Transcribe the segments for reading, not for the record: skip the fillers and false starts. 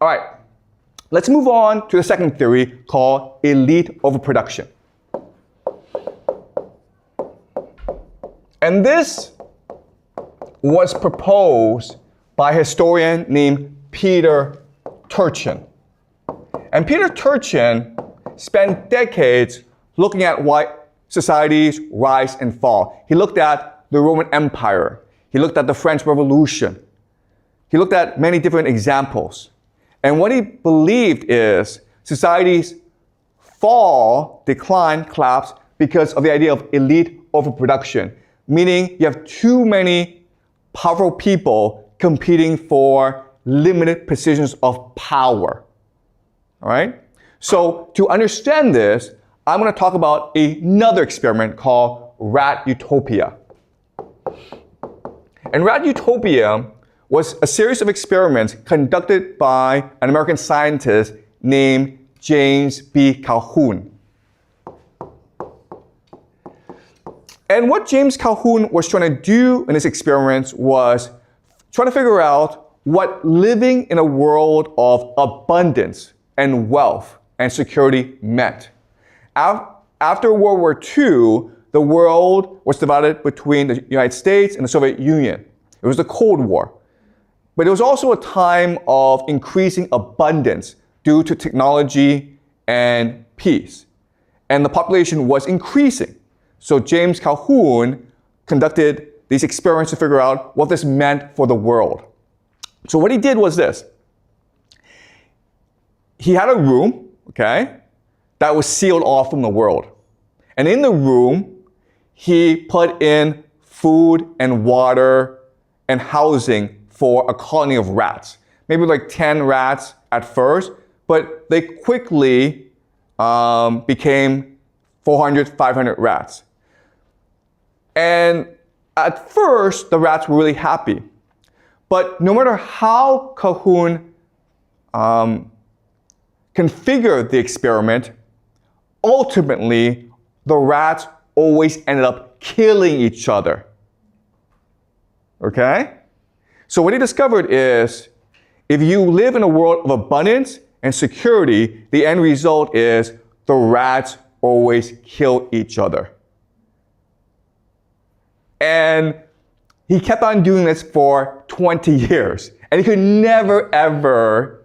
All right, let's move on to the second theory called elite overproduction. And this was proposed by a historian named Peter Turchin. And Peter Turchin spent decades looking at why societies rise and fall. He looked at the Roman Empire. He looked at the French Revolution. He looked at many different examples. And what he believed is societies fall, decline, collapse because of the idea of elite overproduction, meaning you have too many powerful people competing for limited positions of power. All right? So to understand this, I'm going to talk about another experiment called rat utopia. And rat utopia was a series of experiments conducted by an American scientist named James B. Calhoun. And what James Calhoun was trying to do in his experiments was try to figure out what living in a world of abundance and wealth and security meant. After World War II, the world was divided between the United States and the Soviet Union. It was the Cold War. But it was also a time of increasing abundance due to technology and peace. And the population was increasing. So James Calhoun conducted these experiments to figure out what this meant for the world. So what he did was this. He had a room, okay, that was sealed off from the world. And in the room, he put in food and water and housing for a colony of rats. Maybe like 10 rats at first, but they quickly became 400, 500 rats. And at first, the rats were really happy. But no matter how Calhoun configured the experiment, ultimately, the rats always ended up killing each other. Okay? So what he discovered is, if you live in a world of abundance and security, the end result is the rats always kill each other. And he kept on doing this for 20 years. And he could never, ever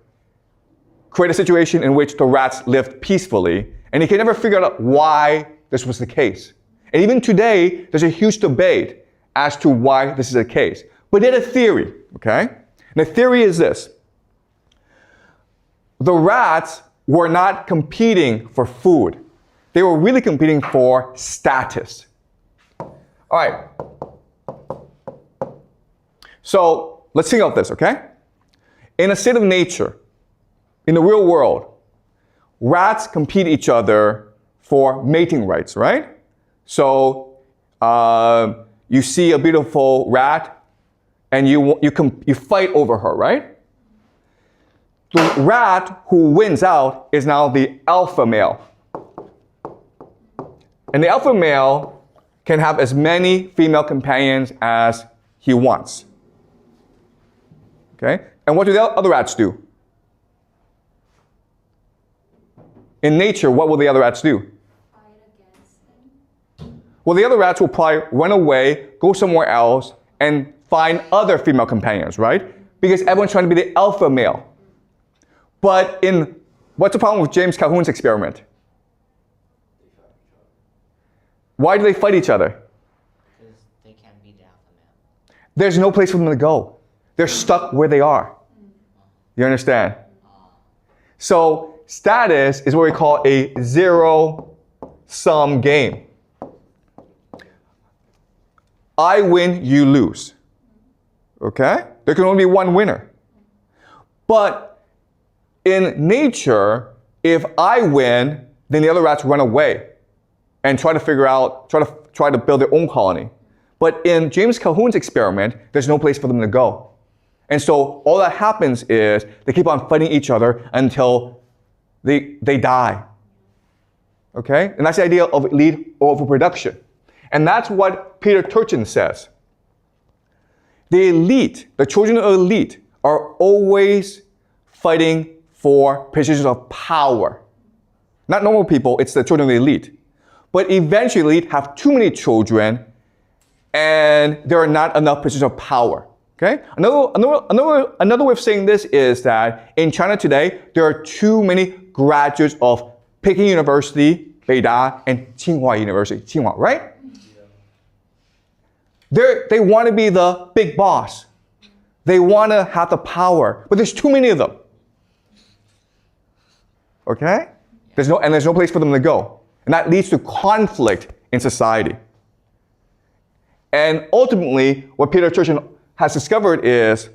create a situation in which the rats lived peacefully. And he could never figure out why this was the case. And even today, there's a huge debate as to why this is the case. But he had a theory, okay? And the theory is this. The rats were not competing for food. They were really competing for status. All right. So let's think of this, okay? In a state of nature, in the real world, rats compete each other for mating rights, right? So you see a beautiful rat, and you fight over her, right? The rat who wins out is now the alpha male. And the alpha male can have as many female companions as he wants. Okay? And what do the other rats do? In nature, what will the other rats do? Fight against them. Well, the other rats will probably run away, go somewhere else, and find other female companions, right? Because everyone's trying to be the alpha male. But what's the problem with James Calhoun's experiment? Why do they fight each other? Because they can't be the alpha male. There's no place for them to go. They're stuck where they are. You understand? So status is what we call a zero-sum game. I win, you lose. Okay? There can only be one winner. But in nature, if I win, then the other rats run away and try to build their own colony. But in James Calhoun's experiment, there's no place for them to go. And so all that happens is they keep on fighting each other until they die. Okay? And that's the idea of elite overproduction. And that's what Peter Turchin says. The elite, the children of the elite, are always fighting for positions of power. Not normal people, it's the children of the elite. But eventually, the elite have too many children, and there are not enough positions of power. Okay? Another way of saying this is that in China today, there are too many graduates of Peking University, Beida, and Tsinghua University, Tsinghua, right? They want to be the big boss. They want to have the power, but there's too many of them. Okay? There's no place for them to go. And that leads to conflict in society. And ultimately, what Peter Turchin has discovered is,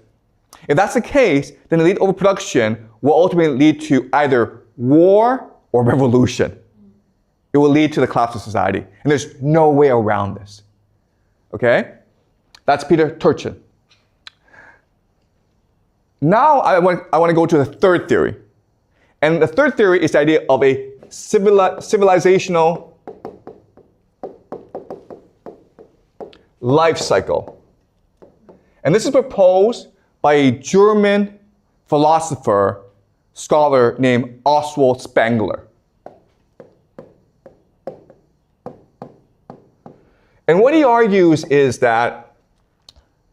if that's the case, then elite overproduction will ultimately lead to either war or revolution. It will lead to the collapse of society. And there's no way around this. Okay? That's Peter Turchin. Now I want to go to the third theory. And the third theory is the idea of a civilizational life cycle. And this is proposed by a German philosopher, scholar named Oswald Spengler. And what he argues is that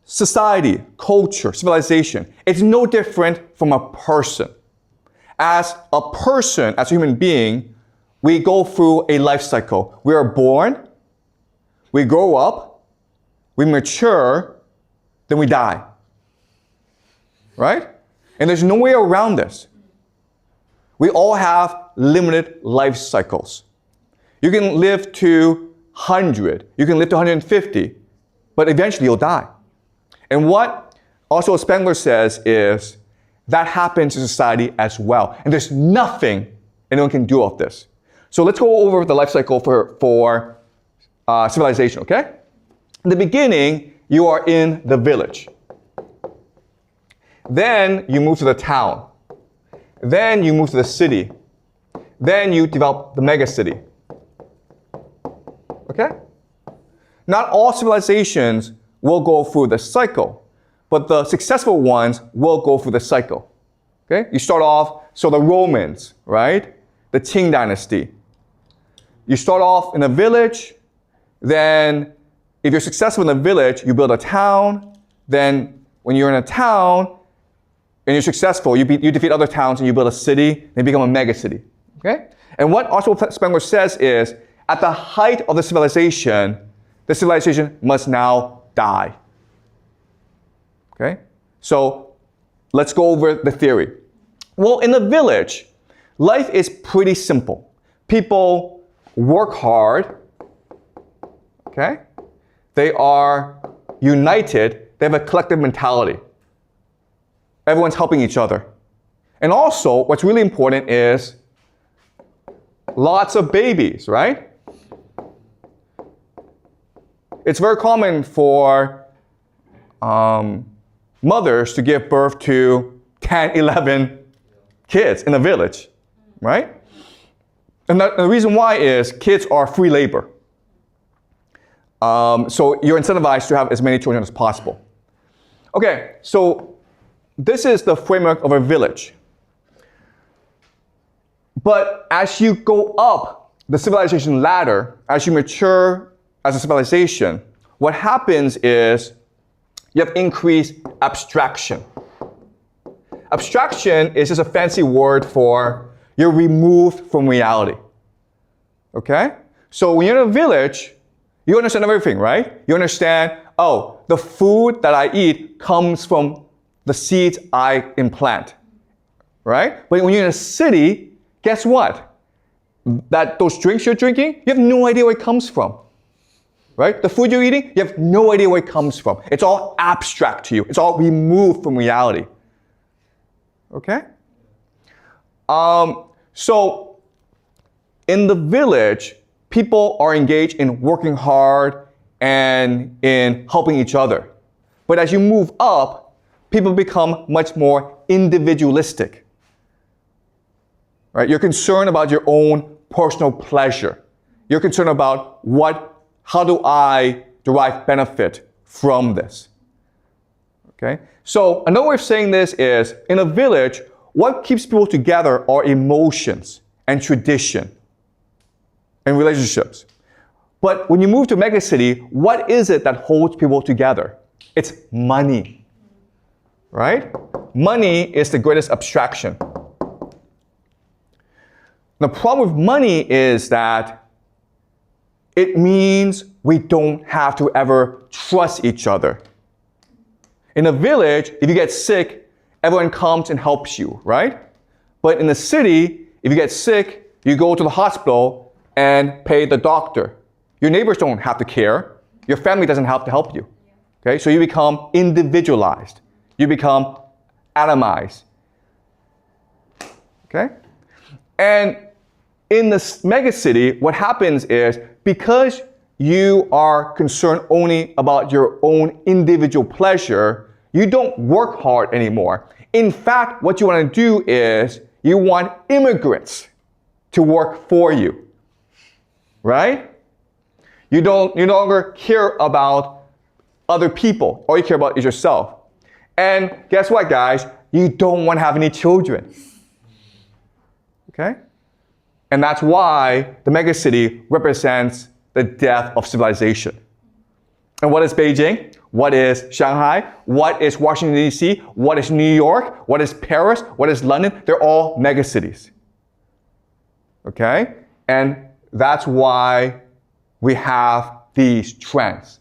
society, culture, civilization, it's no different from a person. As a person, as a human being, we go through a life cycle. We are born, we grow up, we mature, then we die. Right? And there's no way around this. We all have limited life cycles. You can live to 100, you can live to 150, but eventually you'll die. And what also Spengler says is that happens in society as well. And there's nothing anyone can do about this. So let's go over the life cycle for civilization, okay? In the beginning, you are in the village. Then you move to the town. Then you move to the city. Then you develop the megacity. Okay? Not all civilizations will go through the cycle, but the successful ones will go through the cycle. Okay? You start off, so the Romans, right? The Qing dynasty. You start off in a village, then if you're successful in the village, you build a town, then when you're in a town and you're successful, you defeat other towns and you build a city, and you become a megacity. Okay? And what Oswald Spengler says is, at the height of the civilization must now die. Okay? So let's go over the theory. Well, in the village, life is pretty simple. People work hard. Okay? They are united. They have a collective mentality. Everyone's helping each other. And also, what's really important is lots of babies, right? It's very common for mothers to give birth to 10, 11 kids in a village, right? And the reason why is kids are free labor. So you're incentivized to have as many children as possible. Okay, so this is the framework of a village. But as you go up the civilization ladder, as you mature as a civilization, what happens is you have increased abstraction. Abstraction is just a fancy word for you're removed from reality. Okay? So when you're in a village, you understand everything, right? You understand, oh, the food that I eat comes from the seeds I implant. Right? But when you're in a city, guess what? Those drinks you're drinking, you have no idea where it comes from. Right? The food you're eating, you have no idea where it comes from. It's all abstract to you. It's all removed from reality. Okay? So in the village, people are engaged in working hard and in helping each other. But as you move up, people become much more individualistic. Right? You're concerned about your own personal pleasure. You're concerned about how do I derive benefit from this? Okay? So another way of saying this is, in a village, what keeps people together are emotions and tradition and relationships. But when you move to a megacity, what is it that holds people together? It's money, right? Money is the greatest abstraction. The problem with money is that it means we don't have to ever trust each other. In a village, if you get sick, everyone comes and helps you, right? But in the city, if you get sick, you go to the hospital and pay the doctor. Your neighbors don't have to care. Your family doesn't have to help you. Okay? So you become individualized. You become atomized. Okay? And in this megacity, what happens is because you are concerned only about your own individual pleasure, you don't work hard anymore. In fact, what you want to do is you want immigrants to work for you, right? You no longer care about other people. All you care about is yourself. And guess what, guys? You don't want to have any children. Okay? And that's why the megacity represents the death of civilization. And what is Beijing? What is Shanghai? What is Washington, D.C.? What is New York? What is Paris? What is London? They're all megacities. Okay? And that's why we have these trends.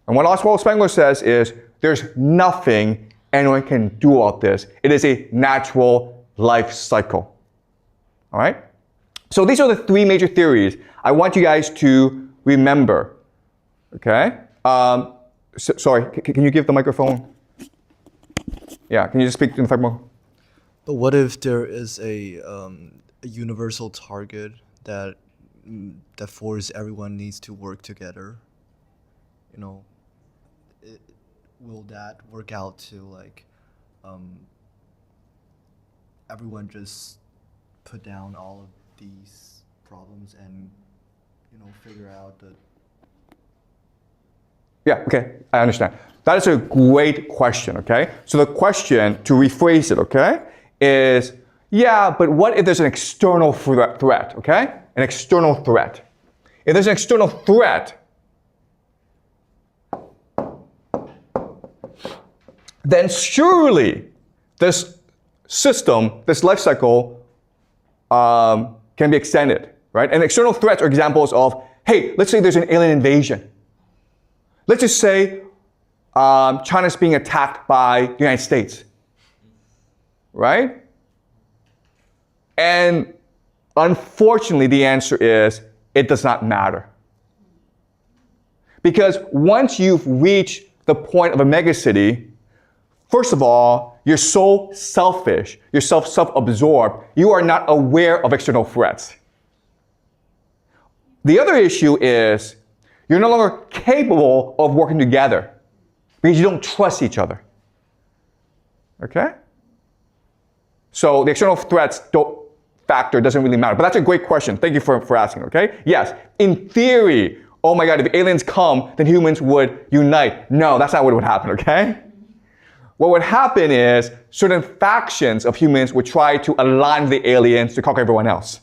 And what Oswald Spengler says is, there's nothing anyone can do about this. It is a natural life cycle. All right? So these are the three major theories I want you guys to remember. Okay? Sorry, can you give the microphone? Yeah, can you just speak in the microphone? But what if there is a universal target that forces everyone needs to work together? You know, will that work out to like everyone just put down all of these problems and figure out the... Yeah, okay, I understand. That is a great question, okay? So the question, to rephrase it, okay, is, yeah, but what if there's an external threat, okay? An external threat. If there's an external threat, then surely this system, this life cycle, can be extended, right? And external threats are examples of, hey, let's say there's an alien invasion. Let's just say China's being attacked by the United States, right? And unfortunately, the answer is, it does not matter. Because once you've reached the point of a megacity, first of all, you're so selfish, you're self-absorbed, you are not aware of external threats. The other issue is, you're no longer capable of working together because you don't trust each other. Okay? So the external threats factor doesn't really matter. But that's a great question. Thank you for asking, okay? Yes, in theory, oh my God, if aliens come, then humans would unite. No, that's not what would happen, okay? What would happen is certain factions of humans would try to align with the aliens to conquer everyone else.